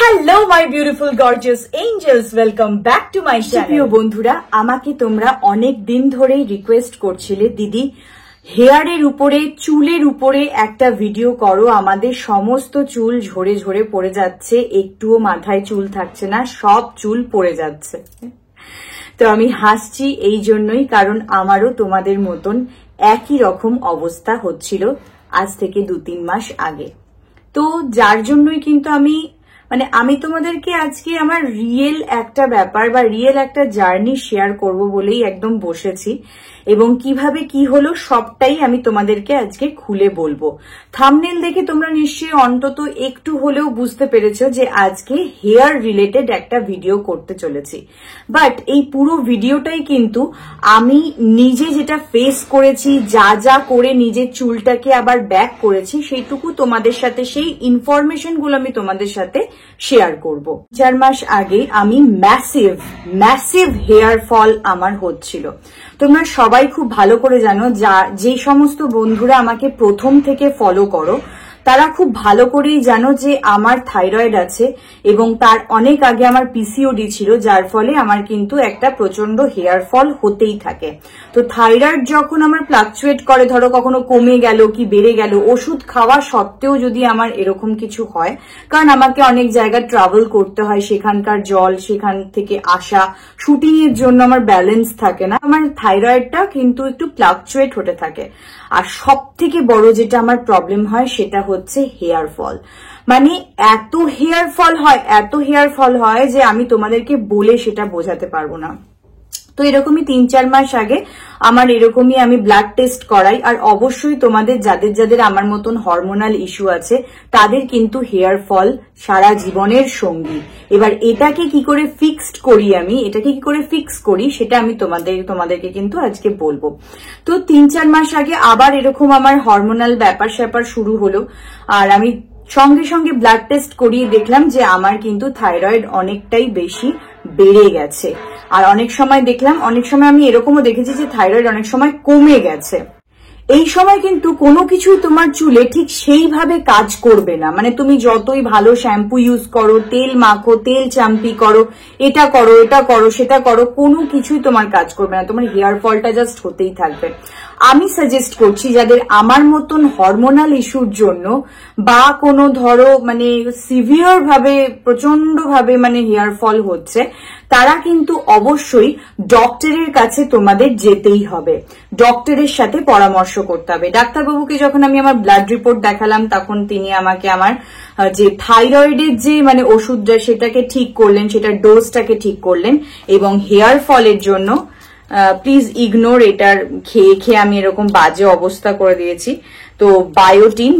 Hello my beautiful gorgeous angels, welcome back to my channel. প্রিয় বন্ধুরা, আমাকে তোমরা অনেক দিন ধরেই রিকোয়েস্ট করছিলে, দিদি হেয়ারের উপরে, চুলের উপরে একটা ভিডিও করো। আমাদের সমস্ত চুল ঝরে ঝরে পড়ে যাচ্ছে, একটুও মাথায় চুল থাকছে না, সব চুল পড়ে যাচ্ছে। তো আমি হাসছি এই জন্যই, কারণ আমারও তোমাদের মতন একই রকম অবস্থা হচ্ছিল আজ থেকে 2-3 মাস আগে। তো যার জন্যই কিন্তু আমি তোমাদেরকে আজকে আমার রিয়েল একটা ব্যাপার বা রিয়েল একটা জার্নি শেয়ার করব বলেই একদম বসেছি, এবং কিভাবে কি হলো সবটাই আমি তোমাদেরকে আজকে খুলে বলবো। থাম্বনেল দেখে তোমরা নিশ্চয়ই অন্তত একটু হলেও বুঝতে পেরেছো যে আজকে হেয়ার রিলেটেড একটা ভিডিও করতে চলেছি। বাট এই পুরো ভিডিওটাই কিন্তু আমি নিজে যেটা ফেস করেছি, যা যা করে নিজের চুলটাকে আবার ব্যাক করেছি, সেইটুকু তোমাদের সাথে, সেই ইনফরমেশন গুলো আমি তোমাদের সাথে শেয়ার করব। 4 মাস আগে আমি ম্যাসিভ হেয়ার ফল আমার হচ্ছিল। তোমরা সবাই খুব ভালো করে জানো, যে সমস্ত বন্ধুরা আমাকে প্রথম থেকে ফলো করো তারা খুব ভালো করেই জানো যে আমার থাইরয়েড আছে, এবং তার অনেক আগে আমার পিসিওডি ছিল, যার ফলে আমার কিন্তু একটা প্রচন্ড হেয়ার ফল হতেই থাকে। তো থাইরয়েড যখন আমার ফ্লাকচুয়েট করে, ধরো কখনো কমে গেল কি বেড়ে গেল, ওষুধ খাওয়া সত্ত্বেও যদি আমার এরকম কিছু হয়, কারণ আমাকে অনেক জায়গায় ট্রাভেল করতে হয়, সেখানকার জল, সেখান থেকে আসা, শুটিং এর জন্য আমার ব্যালেন্স থাকে না, আমার থাইরয়েডটা কিন্তু একটু ফ্লাকচুয়েট হতে থাকে। আর সব থেকে বড় যেটা আমার প্রবলেম হয় সেটা হচ্ছে হেয়ার ফল। মানে এত হেয়ার ফল হয় যে আমি তোমাদেরকে বলে সেটা বোঝাতে পারবো না। তো এরকমই 3-4 মাস আগে আমার এরকমই আমি ব্লাড টেস্ট করাই। আর অবশ্যই তোমাদের যাদের আমার মতন হরমোনাল ইস্যু আছে তাদের কিন্তু হেয়ার ফল সারা জীবনের সঙ্গী। এবার এটাকে কি করে ফিক্স করি সেটা আমি তোমাদেরকে কিন্তু আজকে বলবো। তো 3-4 মাস আগে আবার এরকম আমার হরমোনাল ব্যাপার স্যাপার শুরু হলো, আর আমি সঙ্গে সঙ্গে ব্লাড টেস্ট করিয়ে দেখলাম যে আমার কিন্তু থাইরয়েড অনেকটাই বেশি বেড়ে গেছে। আর অনেক সময় আমি এরকমও দেখেছি যে থাইরয়েড অনেক সময় কমে গেছে। এই সময় কিন্তু কোনো কিছুই তোমার চুলে ঠিক সেইভাবে কাজ করবে না। মানে তুমি যতই ভালো শ্যাম্পু ইউজ করো, তেল মাখো, তেল চাম্পি করো, এটা করো সেটা করো, কোনো কিছুই তোমার কাজ করবে না, তোমার হেয়ার ফলটা জাস্ট হতেই থাকবে। আমি সাজেস্ট করছি যাদের আমার মতন হরমোনাল ইস্যুর জন্য বা কোনো ধরো সিভিয়ার ভাবে, প্রচন্ড ভাবে হেয়ার ফল হচ্ছে, তারা কিন্তু অবশ্যই ডক্টরের কাছে তোমাদের যেতেই হবে, ডক্টরের সাথে পরামর্শ করতে হবে। ডাক্তারবাবুকে যখন আমি আমার ব্লাড রিপোর্ট দেখালাম, তখন তিনি আমাকে আমার যে থাইরয়েডের যে ওষুধটা সেটাকে ঠিক করলেন, সেটার ডোজটাকে ঠিক করলেন, এবং হেয়ার ফলের জন্য প্লিজ ইগনোর, এটার খেয়ে আমি এরকম বাজে অবস্থা করে দিয়েছি। তো বায়োটিন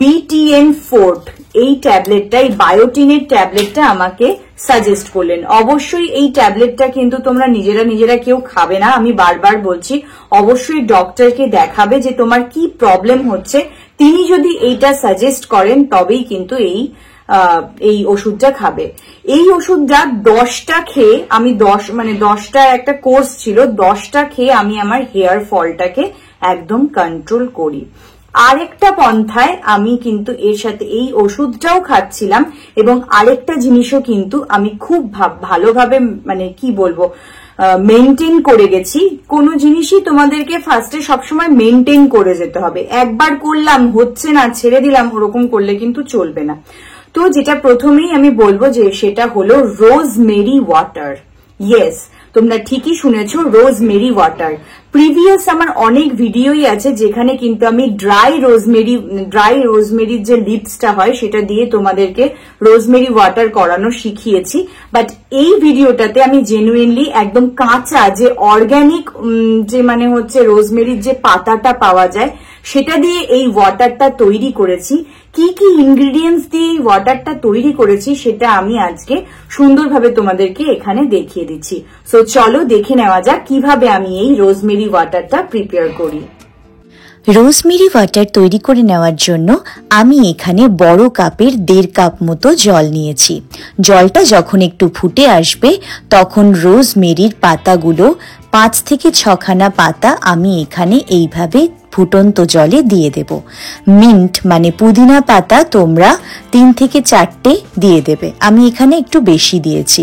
BTN4 এই বায়োটিনের ট্যাবলেটটা আমাকে সাজেস্ট করলেন। অবশ্যই এই ট্যাবলেটটা কিন্তু তোমরা নিজেরা কেউ খাবে না, আমি বারবার বলছি। অবশ্যই ডক্টরকে দেখাবে যে তোমার কি প্রবলেম হচ্ছে, তিনি যদি এইটা সাজেস্ট করেন তবেই কিন্তু এই ওষুধটা খাবে। এই ওষুধটা 10টা খেয়ে আমি 10টা একটা কোর্স ছিল, 10টা খেয়ে আমি আমার হেয়ার ফলটাকে একদম কন্ট্রোল করি। আরেকটা পন্থায় আমি কিন্তু এর সাথে এই ওষুধটাও খাচ্ছিলাম, এবং আরেকটা জিনিসও কিন্তু আমি খুব ভালোভাবে মেনটেন করে গেছি। কোনো জিনিসই তোমাদেরকে ফার্স্টে সবসময় মেনটেন করে যেতে হবে। একবার করলাম, হচ্ছে না, ছেড়ে দিলাম, ওরকম করলে কিন্তু চলবে না। তো যেটা প্রথমেই আমি বলবো যে সেটা হলো রোজমেরি ওয়াটার। ইয়েস, তোমরা ঠিকই শুনেছো, রোজমেরি ওয়াটার। প্রিভিয়াস আমার অনেক ভিডিওই আছে যেখানে কিন্তু আমি ড্রাই রোজমেরির যে লিপসটা হয় সেটা দিয়ে তোমাদেরকে রোজমেরি ওয়াটার করানো শিখিয়েছি। বাট এই ভিডিওটাতে আমি জেনুইনলি একদম কাঁচা যে অর্গানিক যে রোজমেরির যে পাতাটা পাওয়া যায় সেটা দিয়ে এই ওয়াটারটা তৈরি করেছি। কি কি ইনগ্রিডিয়েন্টস দিয়ে এই ওয়াটারটা তৈরি করেছি সেটা আমি আজকে সুন্দরভাবে তোমাদেরকে এখানে দেখিয়ে দিচ্ছি। সো চলো দেখে নেওয়া যাক কিভাবে আমি এই রোজমেরি ওয়াটারটা প্রিপেয়ার করি। রোজমেরি ওয়াটার তৈরি করে নেওয়ার জন্য আমি এখানে বড় কাপের 1.5 কাপ মতো জল নিয়েছি। জলটা যখন একটু ফুটে আসবে তখন রোজমেরির পাতাগুলো 5 থেকে 6খানা পাতা আমি এখানে এইভাবে ফুটন্ত জলে দিয়ে দেব। মিন্ট মানে পুদিনা পাতা তোমরা 3 থেকে 4টে দিয়ে দেবে, আমি এখানে একটু বেশি দিয়েছি।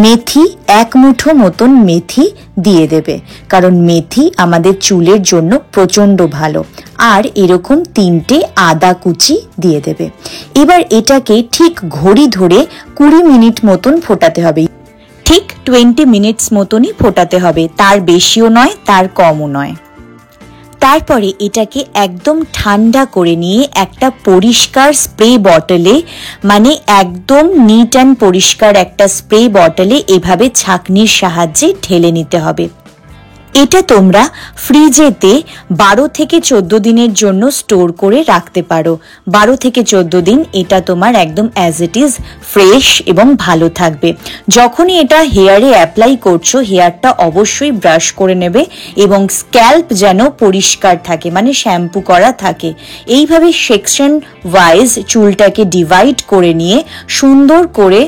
মেথি 1 মুঠো মতন মেথি দিয়ে দেবে, কারণ মেথি আমাদের চুলের জন্য প্রচন্ড ভালো। আর এরকম 3টে আদা কুচি দিয়ে দেবে। এবার এটাকে ঠিক ঘড়ি ধরে 20 মিনিট মতন ফোটাতে হবে, ঠিক 20 মিনিটস মতনই ফোটাতে হবে, তার বেশিও নয় তার কমও নয়। তারপরে এটাকে একদম ঠান্ডা করে নিয়ে একটা পরিষ্কার স্প্রে বটলে, মানে একদম নিট অ্যান্ড পরিষ্কার একটা স্প্রে বটলে এভাবে ছাঁকনির সাহায্যে ঢেলে নিতে হবে। এটা তোমরা ফ্রিজেতে 12 থেকে 14 দিনের জন্য স্টোর করে রাখতে পারো। 12 থেকে 14 দিন এটা তোমার একদম অ্যাজ ইট ইজ ফ্রেশ এবং ভালো থাকবে। যখনই এটা হেয়ারে অ্যাপ্লাই করছো, হেয়ারটা অবশ্যই ব্রাশ করে নেবে এবং স্ক্যাল্প যেন পরিষ্কার থাকে, মানে শ্যাম্পু করা থাকে। এইভাবে সেকশন ওয়াইজ চুলটাকে ডিভাইড করে নিয়ে সুন্দর করে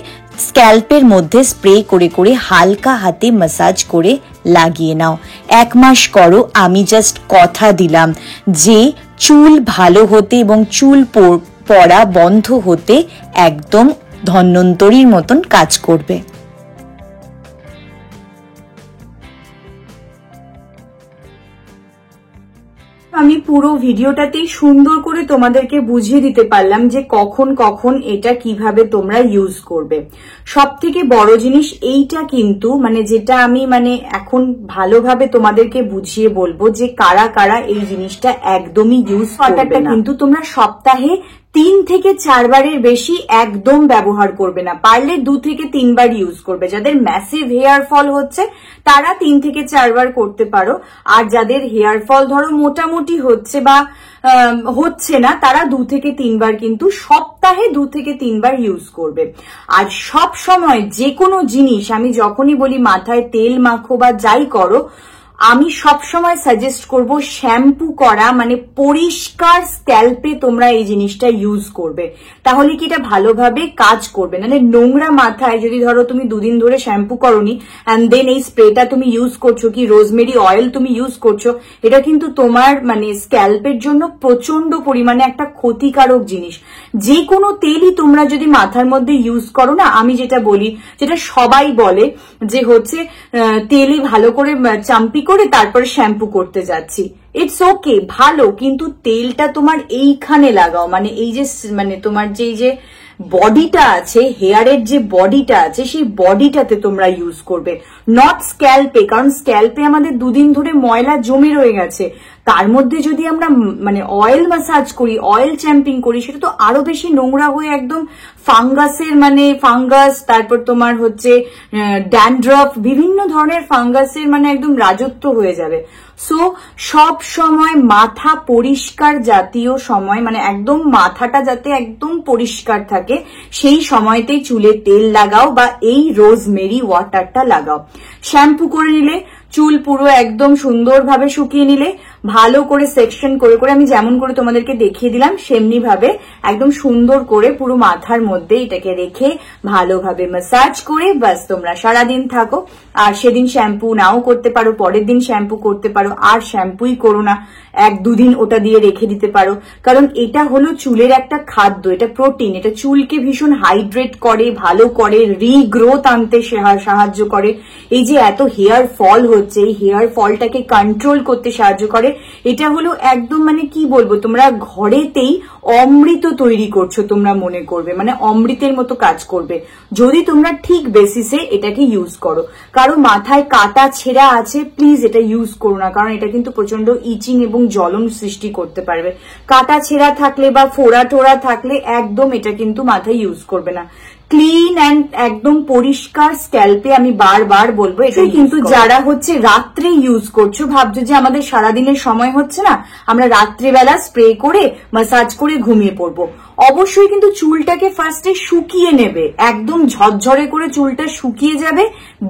স্ক্যাল্পের মধ্যে স্প্রে করে করে হালকা হাতে ম্যাসাজ করে লাগিয়ে নাও। 1 মাস করো, আমি জাস্ট কথা দিলাম যে চুল ভালো হতে এবং চুল পড়া বন্ধ হতে একদম ধন্বন্তরীর মতন কাজ করবে। আমি পুরো ভিডিওটাতেই সুন্দর করে তোমাদেরকে বুঝিয়ে দিতে পারলাম যে কখন কখন এটা কিভাবে তোমরা ইউজ করবে। সব থেকে বড় জিনিস এইটা কিন্তু, মানে যেটা আমি মানে এখন ভালোভাবে তোমাদেরকে বুঝিয়ে বলবো যে কারা কারা এই জিনিসটা একদমই ইউজ করবে না। কিন্তু তোমরা সপ্তাহে 3 থেকে 4 বারের বেশি একদম ব্যবহার করবে না, পারলে 2 থেকে 3 বার ইউজ করবে। যাদের ম্যাসিভ হেয়ার ফল হচ্ছে তারা 3 থেকে 4 বার করতে পারো, আর যাদের হেয়ার ফল ধরো মোটামুটি হচ্ছে বা হচ্ছে না, তারা 2 থেকে 3 বার কিন্তু সপ্তাহে 2 থেকে 3 বার ইউজ করবে। আর সব সময় যে কোনো জিনিস আমি যখনই বলি মাথায় তেল মাখো বা যাই করো, আমি সবসময় সাজেস্ট করব শ্যাম্পু করা, মানে পরিষ্কার স্ক্যাল্পে তোমরা এই জিনিসটা ইউজ করবে, তাহলে কি এটা ভালোভাবে কাজ করবে। মানে নোংরা মাথায় যদি ধরো তুমি 2 দিন ধরে শ্যাম্পু করোনি অ্যান্ড দেন এই স্প্রেটা তুমি ইউজ করছো, কি রোজমেরি অয়েল তুমি ইউজ করছো, এটা কিন্তু তোমার মানে স্ক্যাল্পের জন্য প্রচন্ড পরিমাণে একটা ক্ষতিকারক জিনিস। যে কোনো তেলই তোমরা যদি মাথার মধ্যে ইউজ করো না, আমি যেটা বলি, যেটা সবাই বলে যে হচ্ছে তেলই ভালো করে চাম্পি করে তারপরে শ্যাম্পু করতে যাচ্ছি, ইটস ওকে ভালো, কিন্তু তেলটা তোমার এইখানে লাগাও, মানে এই যে মানে তোমার যে বডিটা আছে, হেয়ারের যে বডিটা আছে সেই বডিটাতে তোমরা ইউজ করবে, নট স্ক্যাল্পে। কারণ স্ক্যাল্পে আমাদের 2 দিন ধরে ময়লা জমে রয়ে গেছে, তার মধ্যে যদি আমরা মানে অয়েল ম্যাসাজ করি, অয়েল চ্যাম্পিং করি, সেটা তো আরো বেশি নোংরা হয়ে একদম ফাঙ্গাসের মানে ফাঙ্গাস, তারপর তোমার হচ্ছে ড্যান্ড্রফ, বিভিন্ন ধরনের ফাঙ্গাসের মানে একদম রাজত্ব হয়ে যাবে। সো সব সময় মাথা পরিষ্কার জাতীয় সময়, মানে একদম মাথাটা যাতে একদম পরিষ্কার থাকে সেই সময়তেই চুলে তেল লাগাও বা এই রোজমেরি ওয়াটারটা লাগাও। শ্যাম্পু করে নিলে, চুল পুরো একদম সুন্দরভাবে শুকিয়ে নিলে, ভালো করে সেকশন করে করে আমি যেমন করে তোমাদেরকে দেখিয়ে দিলাম সেমনি ভাবে একদম সুন্দর করে পুরো মাথার মধ্যে এটাকে রেখে ভালোভাবে ম্যাসাজ করে বাস তোমরা সারাদিন থাকো। আর সেদিন শ্যাম্পু নাও করতে পারো, পরের দিন শ্যাম্পু করতে পারো, আর শ্যাম্পুই করো না, 1-2 দিন ওটা দিয়ে রেখে দিতে পারো। কারণ এটা হলো চুলের একটা খাদ্য, এটা প্রোটিন, এটা চুলকে ভীষণ হাইড্রেট করে, ভালো করে, রিগ্রোথ আনতে সাহায্য করে। এই যে এত হেয়ার ফল হচ্ছে, এই হেয়ার ফলটাকে কন্ট্রোল করতে সাহায্য করে। এটা হলো একদম মানে কি বলবো, তোমরা ঘরেতেই অমৃত তৈরি করছো, তোমরা মনে করবে মানে অমৃতের মতো কাজ করবে যদি তোমরা ঠিক বেসিসে এটাকে ইউজ করো। কারো মাথায় কাটা ছেঁড়া আছে, প্লিজ এটা ইউজ করো না, কারণ এটা কিন্তু প্রচন্ড ইচিং এবং জ্বলন সৃষ্টি করতে পারবে। কাটা ছেঁড়া থাকলে বা ফোড়া টোড়া থাকলে একদম এটা কিন্তু মাথায় ইউজ করবে না। ক্লিন অ্যান্ড একদম পরিষ্কার স্ক্যাল্পে আমি বারবার বলবো এটা কিন্তু যারা হচ্ছে রাত্রে ইউজ করছো, ভাবছো যে আমাদের সারাদিনের সময় হচ্ছে না, আমরা রাত্রিবেলা স্প্রে করে ম্যাসাজ করে ঘুমিয়ে পড়বো, অবশ্যই কিন্তু চুলটাকে ফার্স্টে শুকিয়ে নেবে, একদম ঝরঝরে করে চুলটা শুকিয়ে যাবে,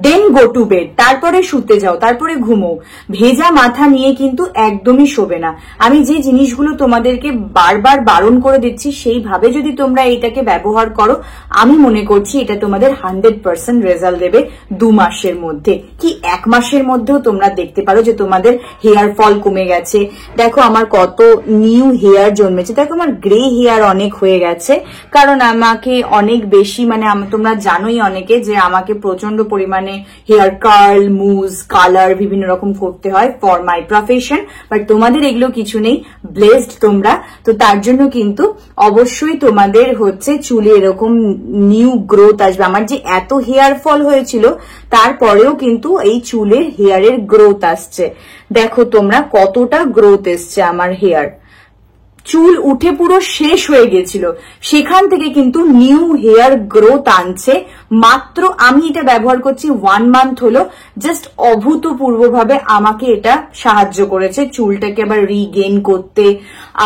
দেন গো টু বেড, তারপরে শুতে যাও, তারপরে ঘুমো। ভেজা মাথা নিয়ে কিন্তু একদমই শোবে না। আমি যে জিনিসগুলো তোমাদেরকে বারবার বারণ করে দিচ্ছি সেইভাবে যদি তোমরা এটাকে ব্যবহার করো, আমি মনে করছি এটা তোমাদের 100% রেজাল্ট দেবে 2 মাসের মধ্যে, কি 1 মাসের মধ্যেও তোমরা দেখতে পারো যে তোমাদের হেয়ার ফল কমে গেছে। দেখো আমার কত নিউ হেয়ার জন্মেছে, দেখো আমার গ্রে হেয়ার অনেক হয়ে গেছে, কারণ আমাকে অনেক বেশি মানে তোমরা জানোই অনেকে যে আমাকে প্রচন্ড পরিমাণে হেয়ার কার্ল, মুজ, কালার বিভিন্ন রকম করতে হয় ফর মাই প্রফেশন, বাট তোমাদের এগুলো কিছু নেই, ব্লেসড তোমরা। তো তার জন্য কিন্তু অবশ্যই তোমাদের হচ্ছে চুলে এরকম নিউ গ্রোথ আসবে। আমার যে এত হেয়ার ফল হয়েছিল তারপরেও কিন্তু এই চুলের হেয়ারের গ্রোথ আসছে। দেখো তোমরা কতটা গ্রোথ এসছে আমার হেয়ার, চুল উঠে পুরো শেষ হয়ে গেছিল, সেখান থেকে কিন্তু নিউ হেয়ার গ্রোথ আনছে। মাত্র আমি এটা ব্যবহার করছি 1 মান্থ হলো, জাস্ট অভূতপূর্বভাবে আমাকে এটা সাহায্য করেছে চুলটাকে আবার রিগেইন করতে,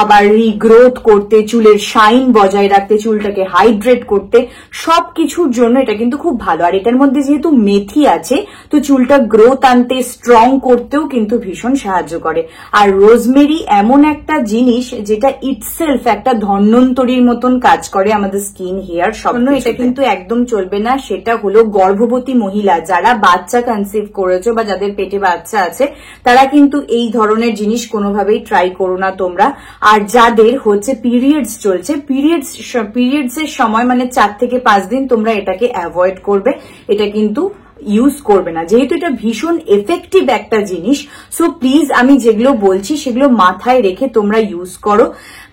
আবার রিগ্রোথ করতে, চুলের শাইন বজায় রাখতে, চুলটাকে হাইড্রেট করতে, সবকিছুর জন্য এটা কিন্তু খুব ভালো। আর এটার মধ্যে যেহেতু মেথি আছে তো চুলটা গ্রোথ আনতে, স্ট্রং করতেও কিন্তু ভীষণ সাহায্য করে। আর রোজমেরি এমন একটা জিনিস যেটা ইটসেলফ একটা ধন্বন্তরীর মতন কাজ করে আমাদের স্কিন, হেয়ার সব। এটা কিন্তু একদম চলবে না, সেটা হলো গর্ভবতী মহিলা যারা বাচ্চা কনসিভ করেছো বা যাদের পেটে বাচ্চা আছে তারা কিন্তু এই ধরনের জিনিস কোনোভাবেই ট্রাই করো না তোমরা। আর যাদের হচ্ছে পিরিয়ডস চলছে, পিরিয়ডস এর সময় মানে 4 থেকে 5 দিন তোমরা এটাকে অ্যাভয়েড করবে, এটা কিন্তু ইউজ করবে না, যেহেতু এটা ভীষণ এফেক্টিভ একটা জিনিস। সো প্লিজ আমি যেগুলো বলছি সেগুলো মাথায় রেখে তোমরা ইউজ করো,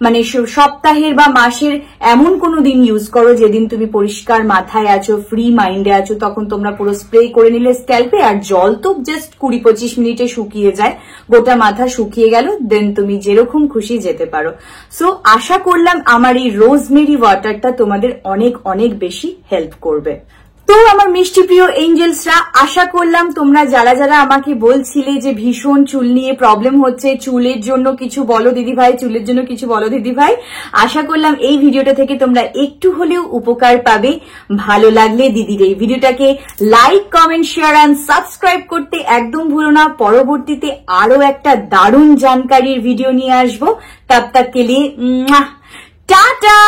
মানে সপ্তাহের বা মাসের এমন কোনো দিন ইউজ করো যেদিন তুমি পরিষ্কার মাথায় আছো, ফ্রি মাইন্ডে আছো, তখন তোমরা পুরো স্প্রে করে নিলে স্ক্যাল্পে, আর জল তো জাস্ট 20-25 মিনিটে শুকিয়ে যায়, গোটা মাথা শুকিয়ে গেল, দেন তুমি যেরকম খুশি যেতে পারো। সো আশা করলাম আমার এই রোজমেরি ওয়াটারটা তোমাদের অনেক অনেক বেশি হেল্প করবে। তো আমার মিষ্টি প্রিয় এঞ্জেলসরা, আশা করলাম তোমরা যারা যারা আমাকে বলছিলে যে ভীষণ চুল নিয়ে প্রবলেম হচ্ছে, চুলের জন্য কিছু বলো দিদি ভাই, চুলের জন্য কিছু বলো দিদি ভাই, আশা করলাম এই ভিডিওটা থেকে তোমরা একটু হলেও উপকার পাবে। ভালো লাগলে দিদির এই ভিডিওটাকে like, comment, share and subscribe করতে একদম ভুলো না। পরবর্তীতে আরো একটা দারুণ জানকারির ভিডিও নিয়ে আসবো। তব তক কে লিয়ে টাটা।